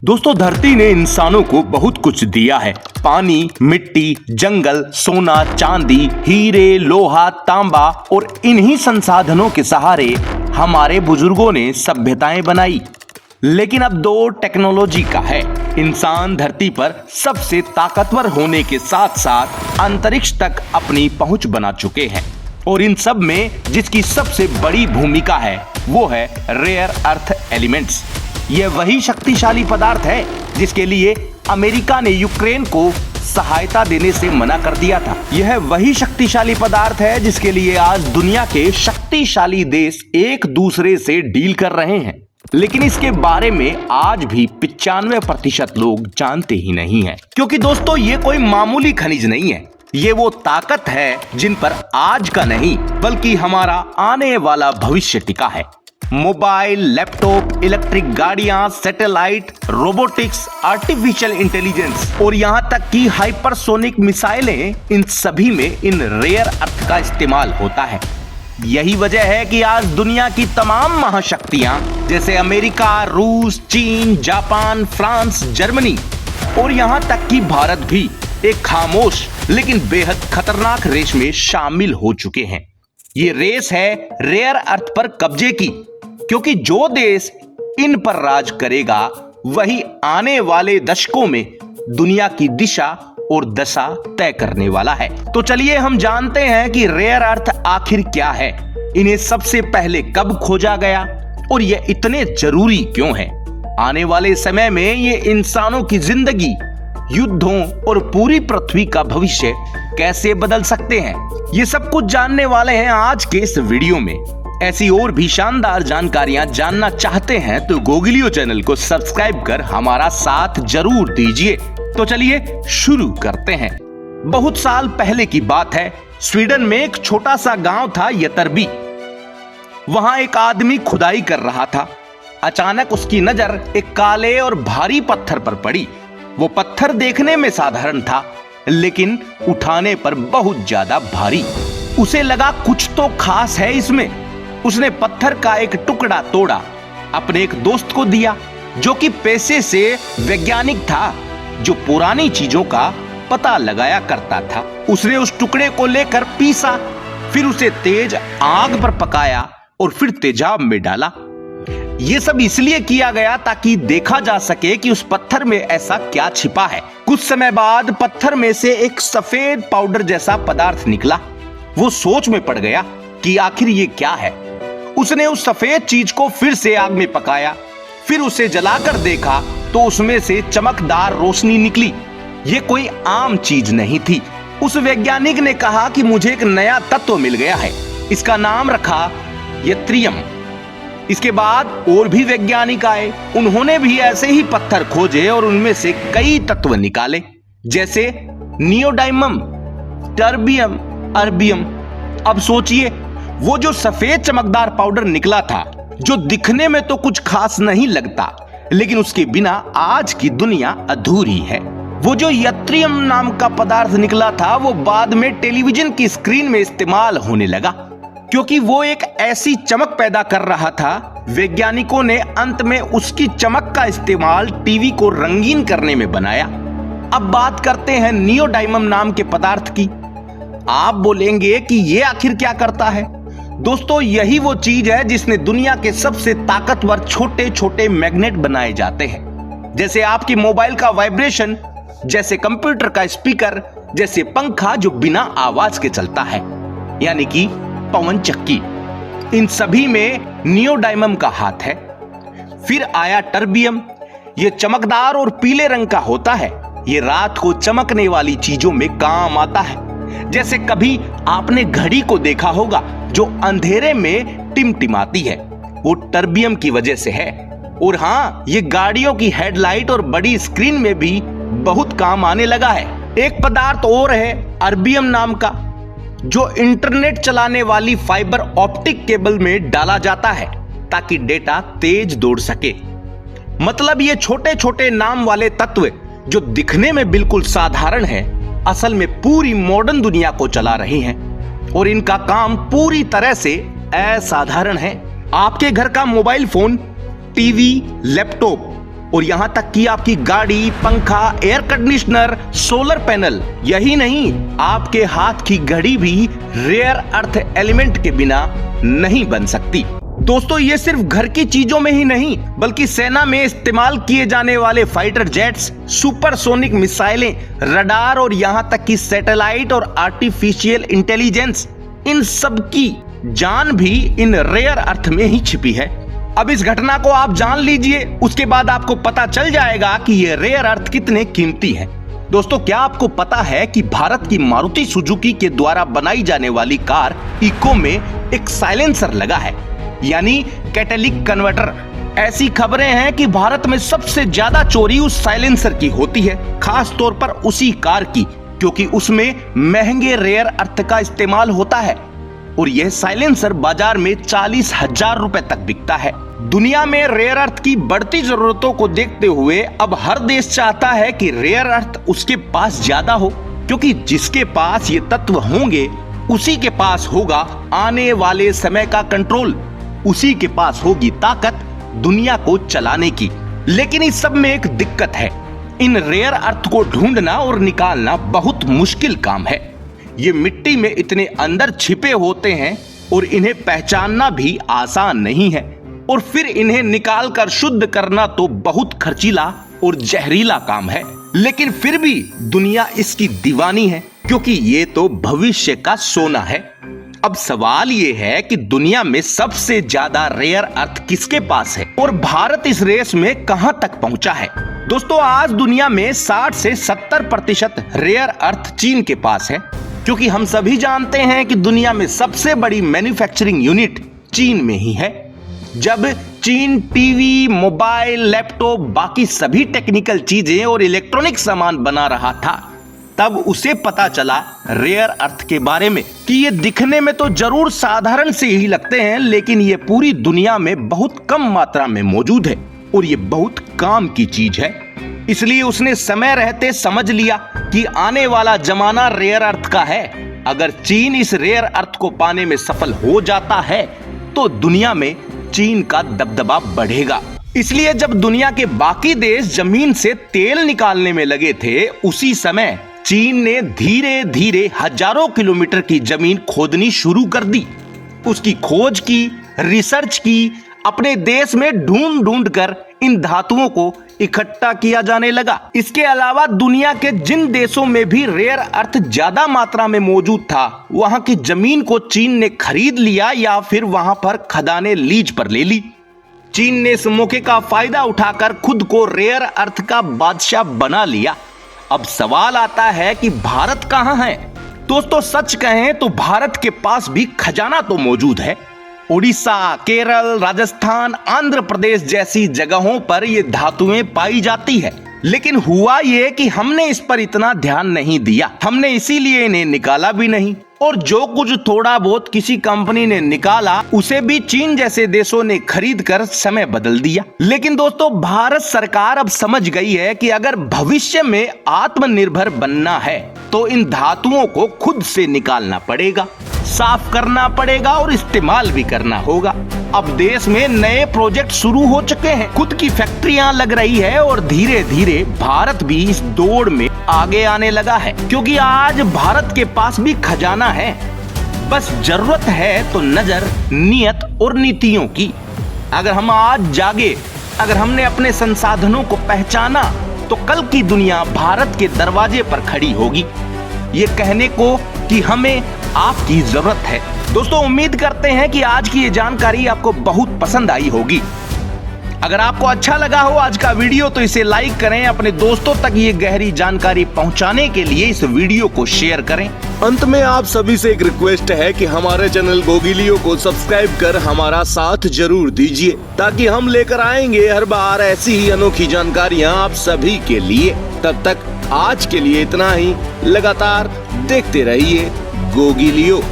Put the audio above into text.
दोस्तों, धरती ने इंसानों को बहुत कुछ दिया है। पानी, मिट्टी, जंगल, सोना, चांदी, हीरे, लोहा, तांबा और इन्हीं संसाधनों के सहारे हमारे बुजुर्गों ने सभ्यताएं बनाई। लेकिन अब दौर टेक्नोलॉजी का है। इंसान धरती पर सबसे ताकतवर होने के साथ साथ अंतरिक्ष तक अपनी पहुंच बना चुके हैं। और इन सब में जिसकी सबसे बड़ी भूमिका है वो है रेयर अर्थ एलिमेंट्स। यह वही शक्तिशाली पदार्थ है जिसके लिए अमेरिका ने यूक्रेन को सहायता देने से मना कर दिया था। यह वही शक्तिशाली पदार्थ है जिसके लिए आज दुनिया के शक्तिशाली देश एक दूसरे से डील कर रहे हैं। लेकिन इसके बारे में आज भी 95% लोग जानते ही नहीं हैं। क्योंकि दोस्तों, ये कोई मामूली खनिज नहीं है। ये वो ताकत है जिन पर आज का नहीं बल्कि हमारा आने वाला भविष्य टिका है। मोबाइल, लैपटॉप, इलेक्ट्रिक गाड़ियां, सैटेलाइट, रोबोटिक्स, आर्टिफिशियल इंटेलिजेंस और यहाँ तक कि हाइपरसोनिक मिसाइलें, इन सभी में इन रेयर अर्थ का इस्तेमाल होता है। यही वजह है कि आज दुनिया की तमाम महाशक्तियां जैसे अमेरिका, रूस, चीन, जापान, फ्रांस, जर्मनी और यहाँ तक कि भारत भी एक खामोश लेकिन बेहद खतरनाक रेस में शामिल हो चुके हैं। ये रेस है रेयर अर्थ पर कब्जे की, क्योंकि जो देश इन पर राज करेगा वही आने वाले दशकों में दुनिया की दिशा और दशा तय करने वाला है। तो चलिए हम जानते हैं कि रेयर अर्थ आखिर क्या है, इन्हें सबसे पहले कब खोजा गया और ये इतने जरूरी क्यों है। आने वाले समय में ये इंसानों की जिंदगी, युद्धों और पूरी पृथ्वी का भविष्य कैसे बदल सकते हैं, ये सब कुछ जानने वाले हैं आज के इस वीडियो में। ऐसी और भी शानदार जानकारियां जानना चाहते हैं तो गोगलियो चैनल को सब्सक्राइब कर हमारा साथ जरूर दीजिए। तो चलिए शुरू करते हैं। बहुत साल पहले की बात है। स्वीडन में एक छोटा सा गांव था यतरबी। वहां एक आदमी खुदाई कर रहा था। अचानक उसकी नजर एक काले और भारी पत्थर पर पड़ी। वो पत्थर देखने में साधारण था लेकिन उठाने पर बहुत ज्यादा भारी। उसे लगा कुछ तो खास है इसमें। उसने पत्थर का एक टुकड़ा तोड़ा, अपने एक दोस्त को दिया जो कि पेशे से वैज्ञानिक था, जो पुरानी चीजों का पता लगाया करता था। उसने उस टुकड़े को लेकर पीसा, फिर उसे तेज आग पर पकाया और फिर तेजाब में डाला। ये सब इसलिए किया गया ताकि देखा जा सके कि उस पत्थर में ऐसा क्या छिपा है। कुछ समय बाद पत्थर में से एक सफेद पाउडर जैसा पदार्थ निकला। वो सोच में पड़ गया कि आखिर ये क्या है। उसने उस सफेद चीज को फिर से आग में पकाया, फिर उसे जलाकर देखा तो उसमें से चमकदार रोशनी निकली। ये कोई आम चीज नहीं थी। उस वैज्ञानिक ने कहा कि मुझे एक नया तत्व मिल गया है। इसका नाम रखा यत्रियम। इसके बाद और भी वैज्ञानिक आए। उन्होंने भी ऐसे ही पत्थर खोजे और उनमें से कई तत्व निकाले, जैसे नियोडाइमम, टर्बियम, अर्बियम। अब सोचिए, वो जो सफेद चमकदार पाउडर निकला था, जो दिखने में तो कुछ खास नहीं लगता, लेकिन उसके बिना आज की दुनिया अधूरी है। वो जो यत्रियम नाम का पदार्थ निकला था, वो बाद में टेलीविजन की स्क्रीन में इस्तेमाल होने लगा, क्योंकि वो एक ऐसी चमक पैदा कर रहा था। वैज्ञानिकों ने अंत में उसकी चमक का इस्तेमाल टीवी को रंगीन करने में बनाया। अब बात करते हैं नियोडाइमम नाम के पदार्थ की। आप बोलेंगे कि ये आखिर क्या करता है? दोस्तों, यही वो चीज है जिसने दुनिया के सबसे ताकतवर छोटे छोटे मैग्नेट बनाए जाते हैं। जैसे आपकी मोबाइल का वाइब्रेशन, जैसे कंप्यूटर का स्पीकर, जैसे पंखा जो बिना आवाज के चलता है, यानी कि पवन चक्की। इन सभी में नियोडाइमम का हाथ है। फिर आया टर्बियम। ये चमकदार और पीले रंग का होता है। ये रात को चमकने वाली चीजों में काम आता है। जैसे कभी आपने घड़ी को देखा होगा जो अंधेरे में टिमटिमाती है, वो टर्बियम की वजह से है। और हाँ, ये गाड़ियों की हेडलाइट और बड़ी स्क्रीन में भी बहुत काम आने लगा है। एक पदार्थ और है अर्बियम नाम का, जो इंटरनेट चलाने वाली फाइबर ऑप्टिक केबल में डाला जाता है ताकि डेटा तेज दौड़ सके। मतलब ये छोटे छोटे नाम वाले तत्व जो दिखने में बिल्कुल साधारण है, असल में पूरी मॉडर्न दुनिया को चला रहे हैं और इनका काम पूरी तरह से असाधारण है। आपके घर का मोबाइल फोन, टीवी, लैपटॉप और यहां तक कि आपकी गाड़ी, पंखा, एयर कंडीशनर, सोलर पैनल, यही नहीं आपके हाथ की घड़ी भी रेयर अर्थ एलिमेंट के बिना नहीं बन सकती। दोस्तों ये सिर्फ घर की चीजों में ही नहीं बल्कि सेना में इस्तेमाल किए जाने वाले फाइटर जेट्स, सुपरसोनिक मिसाइलें, रडार और यहां तक कि सैटेलाइट और आर्टिफिशियल इंटेलिजेंस, इन सब की जान भी इन रेयर अर्थ में ही छिपी है। अब इस घटना को आप जान लीजिए, उसके बाद आपको पता चल जाएगा कि ये रेयर अर्थ कितने कीमती हैं। दोस्तों क्या आपको पता है कि भारत की मारुति सुजुकी के द्वारा बनाई जाने वाली कार इको में एक साइलेंसर लगा है, यानी कैटेलिक कन्वर्टर। ऐसी खबरें हैं कि भारत में सबसे ज्यादा चोरी उस साइलेंसर की होती है, खास तौर पर उसी कार की, क्योंकि उसमें महंगे रेयर अर्थ का इस्तेमाल होता है और यह साइलेंसर बाजार में 40,000 रुपए तक बिकता है। दुनिया में रेयर अर्थ की बढ़ती जरूरतों को देखते हुए अब हर देश चाहता है कि रेयर अर्थ उसके पास ज्यादा हो, क्योंकि जिसके पास ये तत्व होंगे उसी के पास होगा आने वाले समय का कंट्रोल, उसी के पास होगी ताकत दुनिया को चलाने की। लेकिन इस सब में एक दिक्कत है, इन रेयर अर्थ को ढूंढना और निकालना बहुत मुश्किल काम है। ये मिट्टी में इतने अंदर छिपे होते हैं और इन्हें पहचानना भी आसान नहीं है, और फिर इन्हें निकालकर शुद्ध करना तो बहुत खर्चीला और जहरीला काम है। लेकिन फिर भी दुनिया इसकी दीवानी है, क्योंकि ये तो भविष्य का सोना है। अब सवाल ये है कि दुनिया में सबसे ज्यादा रेयर अर्थ किसके पास है और भारत इस रेस में कहां तक पहुंचा है। दोस्तों आज दुनिया में 60 से 70% रेयर अर्थ चीन के पास है, क्योंकि हम सभी जानते हैं कि दुनिया में सबसे बड़ी मैन्युफैक्चरिंग यूनिट चीन में ही है। जब चीन टीवी, मोबाइल, लैपटॉप, बाकी सभी टेक्निकल चीजें और इलेक्ट्रॉनिक सामान बना रहा था, तब उसे पता चला रेयर अर्थ के बारे में कि ये दिखने में तो जरूर साधारण से ही लगते हैं, लेकिन ये पूरी दुनिया में बहुत कम मात्रा में मौजूद है और ये बहुत काम की चीज है। इसलिए उसने समय रहते समझ लिया कि आने वाला जमाना रेयर अर्थ का है। अगर चीन इस रेयर अर्थ को पाने में सफल हो जाता है तो दुनिया में चीन का दबदबा बढ़ेगा। इसलिए जब दुनिया के बाकी देश जमीन से तेल निकालने में लगे थे, उसी समय चीन ने धीरे धीरे हजारों किलोमीटर की जमीन खोदनी शुरू कर दी। उसकी खोज की, रिसर्च की, अपने देश में ढूंढ ढूंढ कर इन धातुओं को इकट्ठा किया जाने लगा। इसके अलावा दुनिया के जिन देशों में भी रेयर अर्थ ज्यादा मात्रा में मौजूद था, वहां की जमीन को चीन ने खरीद लिया या फिर वहां पर खदानें लीज पर ले ली। चीन ने इस मौके का फायदा उठाकर खुद को रेयर अर्थ का बादशाह बना लिया। अब सवाल आता है कि भारत कहां है। दोस्तों सच कहें तो भारत के पास भी खजाना तो मौजूद है। उड़ीसा, केरल, राजस्थान, आंध्र प्रदेश जैसी जगहों पर ये धातुएं पाई जाती है, लेकिन हुआ ये कि हमने इस पर इतना ध्यान नहीं दिया। हमने इसीलिए इन्हें निकाला भी नहीं, और जो कुछ थोड़ा बहुत किसी कंपनी ने निकाला उसे भी चीन जैसे देशों ने खरीद कर समय बदल दिया। लेकिन दोस्तों भारत सरकार अब समझ गई है कि अगर भविष्य में आत्मनिर्भर बनना है तो इन धातुओं को खुद से निकालना पड़ेगा, साफ करना पड़ेगा और इस्तेमाल भी करना होगा। अब देश में नए प्रोजेक्ट शुरू हो चुके हैं, खुद की फैक्ट्रियां लग रही है और धीरे धीरे भारत भी इस दौड़ में आगे आने लगा है, क्योंकि आज भारत के पास भी खजाना है। बस जरूरत है तो नजर, नियत और नीतियों की। अगर हम आज जागे, अगर हमने अपने संसाधनों को पहचाना, तो कल की दुनिया भारत के दरवाजे पर खड़ी होगी। ये कहने को कि हमें आपकी जरूरत है। दोस्तों उम्मीद करते हैं कि आज की ये जानकारी आपको बहुत पसंद आई होगी। अगर आपको अच्छा लगा हो आज का वीडियो तो इसे लाइक करें, अपने दोस्तों तक ये गहरी जानकारी पहुंचाने के लिए इस वीडियो को शेयर करें। अंत में आप सभी से एक रिक्वेस्ट है कि हमारे चैनल गोगिलियो को सब्सक्राइब कर हमारा साथ जरूर दीजिए, ताकि हम लेकर आएंगे हर बार ऐसी ही अनोखी जानकारियां आप सभी के लिए। तब तक आज के लिए इतना ही। लगातार देखते रहिए गोगिलियो।